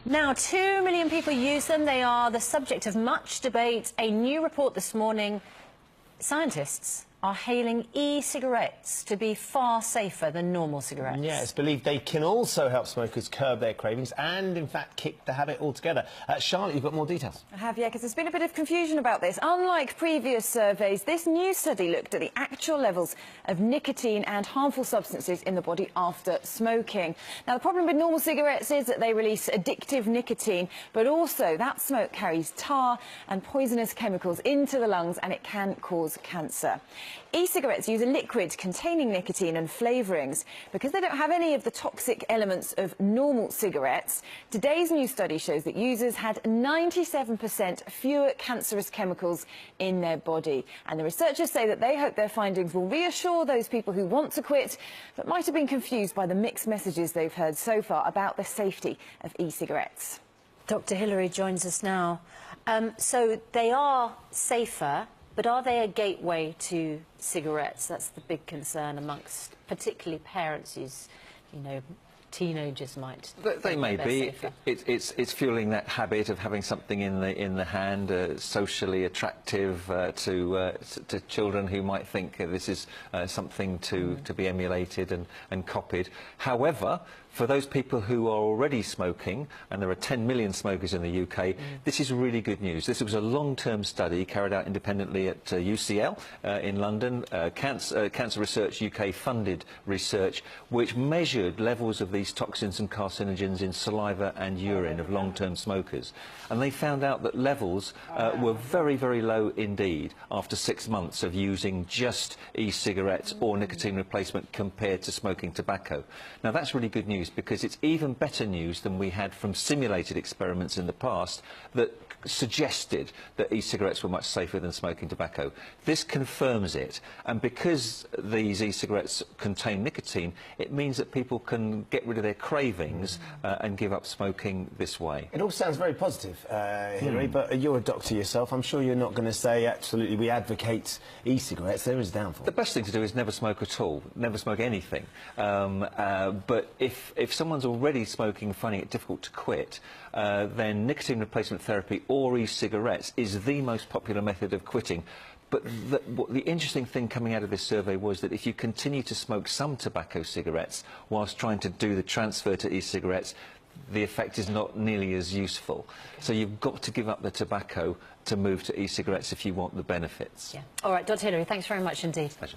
Now, 2 million people use them. They are the subject of much debate. A new report this morning, scientists are hailing e-cigarettes to be far safer than normal cigarettes. Yeah, it's believed they can also help smokers curb their cravings and, in fact, kick the habit altogether. Charlotte, you've got more details. I have, yeah, because there's been a bit of confusion about this. Unlike previous surveys, this new study looked at the actual levels of nicotine and harmful substances in the body after smoking. Now, the problem with normal cigarettes is that they release addictive nicotine, but also that smoke carries tar and poisonous chemicals into the lungs, and it can cause cancer. E-cigarettes use a liquid containing nicotine and flavourings. Because they don't have any of the toxic elements of normal cigarettes, today's new study shows that users had 97% fewer cancerous chemicals in their body. And the researchers say that they hope their findings will reassure those people who want to quit, but might have been confused by the mixed messages they've heard so far about the safety of e-cigarettes. Dr. Hillary joins us now. So they are safer, but are they a gateway to cigarettes? That's the big concern amongst particularly parents whose, teenagers might. They may be. It's fueling that habit of having something in the hand, socially attractive to children who might think this is something to be emulated and copied. However, for those people who are already smoking, and there are 10 million smokers in the UK, this is really good news. This was a long-term study carried out independently at UCL in London, Cancer Research UK funded research, which measured levels of these toxins and carcinogens in saliva and urine of long-term smokers. And they found out that levels were very, very low indeed after 6 months of using just e-cigarettes or nicotine replacement compared to smoking tobacco. Now, that's really good news, because it's even better news than we had from simulated experiments in the past that suggested that e-cigarettes were much safer than smoking tobacco. This confirms it, and because these e-cigarettes contain nicotine, it means that people can get rid of their cravings and give up smoking this way. It all sounds very positive, Hillary, but you're a doctor yourself. I'm sure you're not going to say, absolutely, we advocate e-cigarettes. There is a downfall. The best thing to do is never smoke at all, never smoke anything. But if someone's already smoking and finding it difficult to quit, then nicotine replacement therapy or e-cigarettes is the most popular method of quitting. But the interesting thing coming out of this survey was that if you continue to smoke some tobacco cigarettes whilst trying to do the transfer to e-cigarettes, the effect is not nearly as useful. So you've got to give up the tobacco to move to e-cigarettes if you want the benefits. Yeah. All right, Dr. Hillary, thanks very much indeed. Pleasure.